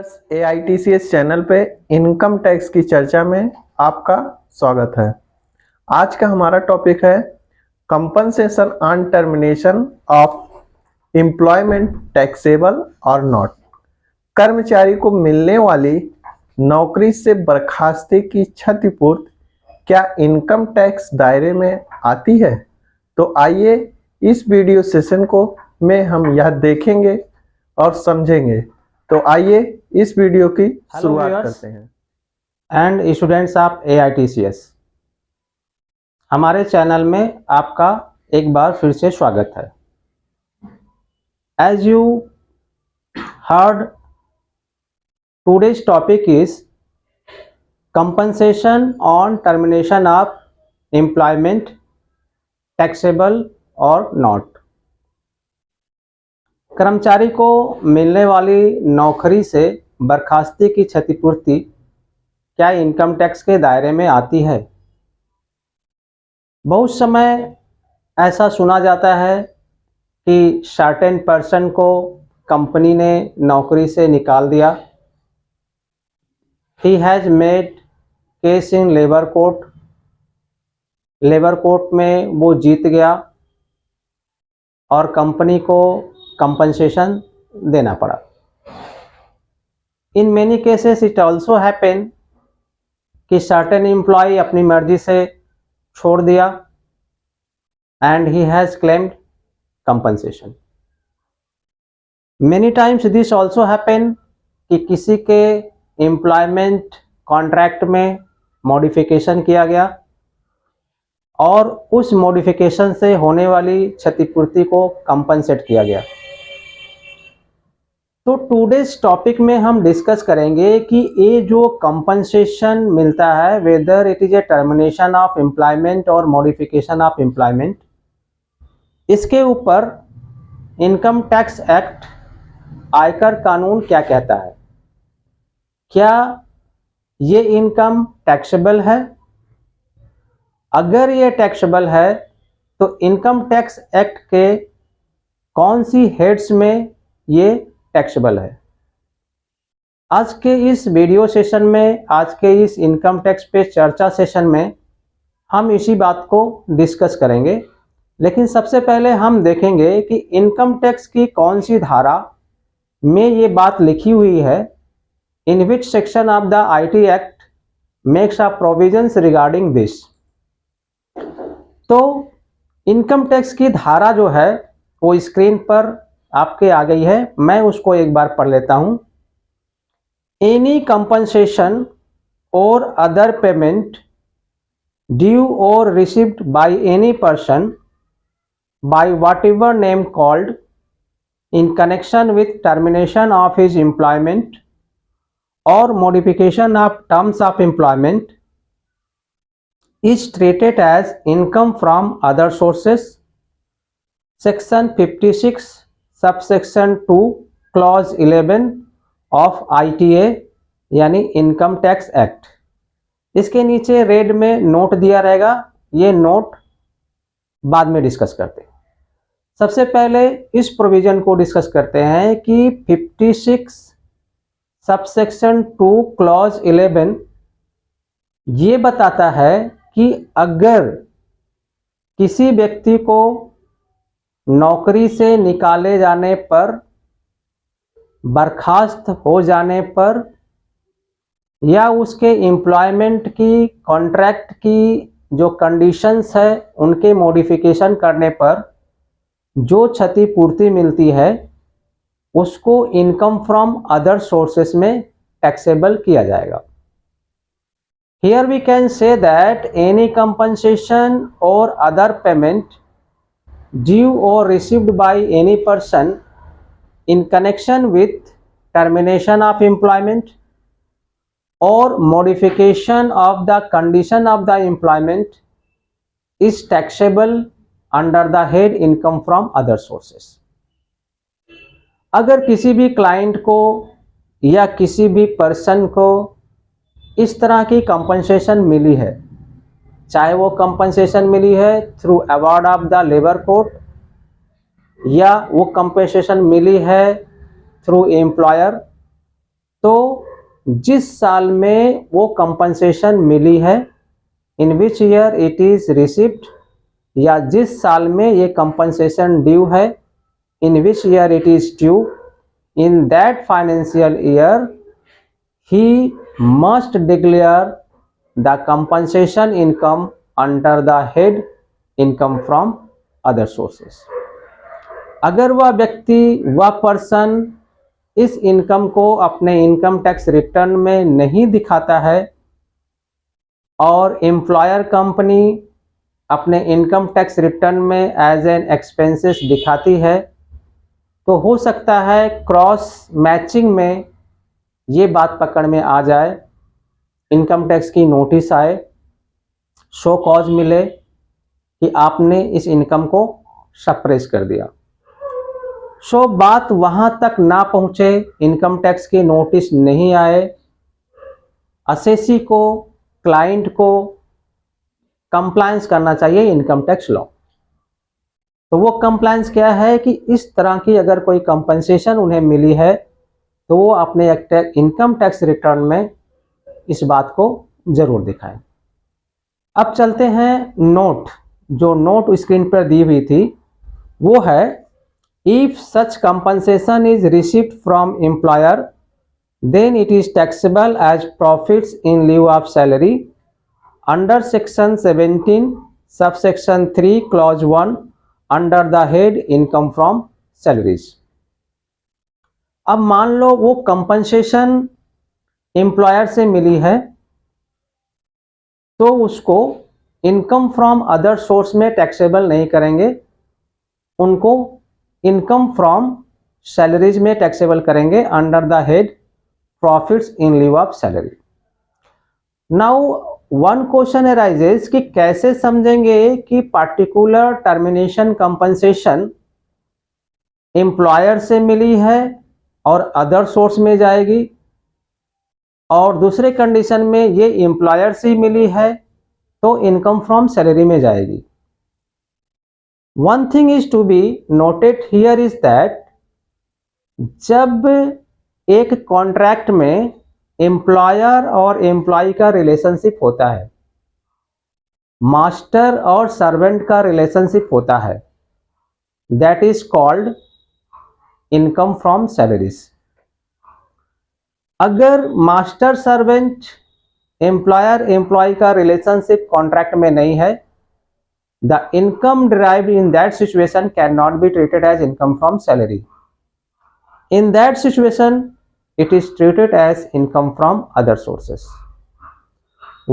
Viewers AITCS channel पे income tax की चर्चा में आपका स्वागत है। आज का हमारा टॉपिक है compensation on termination of employment taxable और नॉट। कर्मचारी को मिलने वाली नौकरी से बर्खास्ती की क्षतिपूर्ति क्या इनकम टैक्स दायरे में आती है? तो आइए इस वीडियो सेशन को में हम यह देखेंगे और समझेंगे। तो आइए इस वीडियो की शुरुआत करते हैं। एंड स्टूडेंट्स ऑफ AITCS, हमारे चैनल में आपका एक बार फिर से स्वागत है। As you heard, today's topic is compensation on termination of employment taxable और नॉट। कर्मचारी को मिलने वाली नौकरी से बर्खास्ती की क्षतिपूर्ति क्या इनकम टैक्स के दायरे में आती है? बहुत समय ऐसा सुना जाता है कि सर्टेन पर्सन को कंपनी ने नौकरी से निकाल दिया। He has made case in labour court. Labour court में वो जीत गया और कंपनी को कंपनसेशन देना पड़ा। In many cases it also happen कि सर्टेन एम्प्लॉय अपनी मर्जी से छोड़ दिया and he has claimed compensation. Many times this also happen कि किसी के एम्प्लॉयमेंट कॉन्ट्रैक्ट में मॉडिफिकेशन किया गया और उस मॉडिफिकेशन से होने वाली क्षतिपूर्ति को कंपनसेट किया गया। तो टुडेज टॉपिक में हम डिस्कस करेंगे कि ये जो कंपनसेशन मिलता है, whether it is a termination of employment or modification of employment, इसके ऊपर इनकम टैक्स एक्ट, आयकर कानून क्या कहता है। क्या ये इनकम टैक्सेबल है? अगर ये टैक्सेबल है तो इनकम टैक्स एक्ट के कौन सी हेड्स में ये टैक्सेबल है? आज के इस वीडियो सेशन में, आज के इस इनकम टैक्स पे चर्चा सेशन में हम इसी बात को डिस्कस करेंगे। लेकिन सबसे पहले हम देखेंगे कि इनकम टैक्स की कौन सी धारा में ये बात लिखी हुई है, in which section of the IT act makes a provisions regarding this. तो इनकम टैक्स की धारा जो है वो स्क्रीन पर आपके आ गई है, मैं उसको एक बार पढ़ लेता हूं। Any compensation or other payment due or received by any person by whatever name called in connection with termination of his employment or modification of terms of employment is treated as income from other sources. Section 56 subsection 2 clause 11 of ITA यानी income tax act. इसके नीचे red में note दिया रहेगा, ये note बाद में discuss करते हैं। सबसे पहले इस प्रोविजन को डिस्कस करते हैं कि 56 सबसेक्शन 2 क्लॉज 11 ये बताता है कि अगर किसी व्यक्ति को नौकरी से निकाले जाने पर, बर्खास्त हो जाने पर या उसके एम्प्लॉयमेंट की कॉन्ट्रैक्ट की जो कंडीशंस है उनके मॉडिफिकेशन करने पर जो क्षतिपूर्ति मिलती है उसको इनकम फ्रॉम अदर सोर्सेस में टैक्सेबल किया जाएगा। Here we can say that any compensation or other payment due or received by any person in connection with termination of employment or modification of the condition of the employment is taxable under the head income from other sources. अगर किसी भी client को या किसी भी person को इस तरह की कंपनसेशन मिली है, चाहे वो कंपनसेशन मिली है through award of the labour court या वो कंपनसेशन मिली है थ्रू एम्प्लॉयर तो जिस साल में वो कंपनसेशन मिली है, in which year it is received, या जिस साल में ये कंपनसेशन ड्यू है, in which year it is due, in that financial year he must declare the compensation income under the head income from other sources. अगर वह व्यक्ति, वह पर्सन इस इनकम को अपने इनकम टैक्स रिटर्न में नहीं दिखाता है और एम्प्लॉयर कंपनी अपने इनकम टैक्स रिटर्न में एज एन एक्सपेंसेस दिखाती है, तो हो सकता है क्रॉस मैचिंग में ये बात पकड़ में आ जाए, इनकम टैक्स की नोटिस आए, शो कॉज मिले कि आपने इस इनकम को सप्रेस कर दिया। सो बात वहां तक ना पहुंचे, इनकम टैक्स की नोटिस नहीं आए, असेसी को, क्लाइंट को कंप्लायंस करना चाहिए इनकम टैक्स लॉ। तो वो कंप्लायंस क्या है कि इस तरह की अगर कोई कंपनसेशन उन्हें मिली है तो वो अपने इनकम टैक्स रिटर्न में इस बात को जरूर दिखाएं। अब चलते हैं नोट, जो नोट स्क्रीन पर दी हुई थी वो है, if such compensation is received from employer then it is taxable as profits in lieu of salary under section 17 subsection 3 clause 1 under the head income from salaries. अब मान लो वो कंपनसेशन एम्प्लॉयर से मिली है तो उसको इनकम फ्रॉम अदर सोर्स में taxable नहीं करेंगे, उनको इनकम फ्रॉम सैलरीज में टैक्सेबल करेंगे under the head profits in lieu of salary. Now one question arises कि कैसे समझेंगे कि पार्टिकुलर टर्मिनेशन कंपनसेशन एम्प्लॉयर से मिली है और अदर सोर्स में जाएगी, और दूसरे कंडीशन में ये एम्प्लॉयर से मिली है तो इनकम फ्रॉम सैलरी में जाएगी। One thing is to be noted here is that जब एक कॉन्ट्रैक्ट में एम्प्लॉयर और एम्प्लॉय का रिलेशनशिप होता है, मास्टर और सर्वेंट का रिलेशनशिप होता है, that is called income from salaries. अगर मास्टर सर्वेंट एम्प्लॉयर एम्प्लॉय का रिलेशनशिप कॉन्ट्रैक्ट में नहीं है, the income derived in that situation can not be treated as income from salary. In that situation it is treated as income from other sources.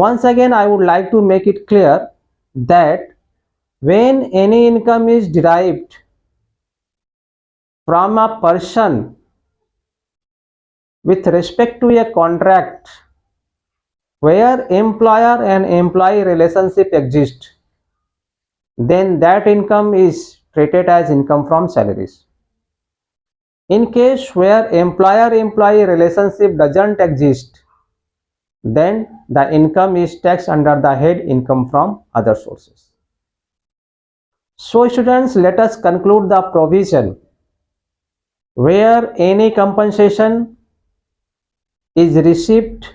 Once again, I would like to make it clear that when any income is derived from a person with respect to a contract where employer and employee relationship exists, then that income is treated as income from salaries. In case where employer-employee relationship doesn't exist, then the income is taxed under the head income from other sources. So students, let us conclude the provision where any compensation is received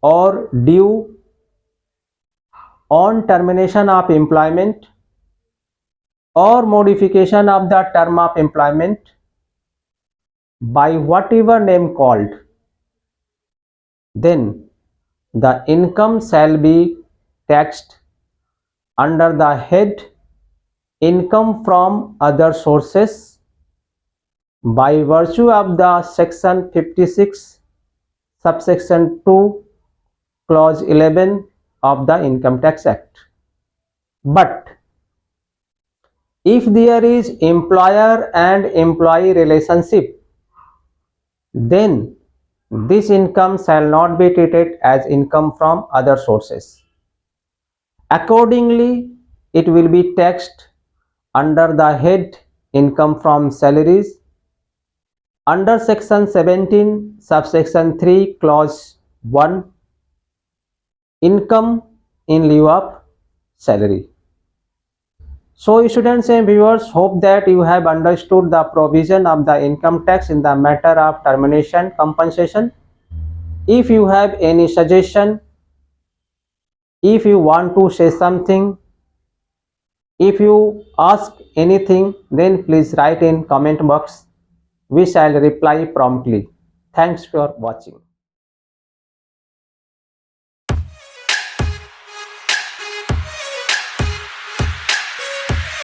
or due on termination of employment or modification of the term of employment by whatever name called, then the income shall be taxed under the head income from other sources by virtue of the section 56 subsection 2 clause 11 of the Income Tax Act. But if there is employer and employee relationship, then this income shall not be treated as income from other sources. Accordingly, it will be taxed under the head income from salaries under section 17 subsection 3 clause 1 income in lieu of salary. So students and viewers, hope that you have understood the provision of the income tax in the matter of termination compensation. If you have any suggestion, if you want to say something, if you ask anything, then please write in comment box. We shall reply promptly. Thanks for watching.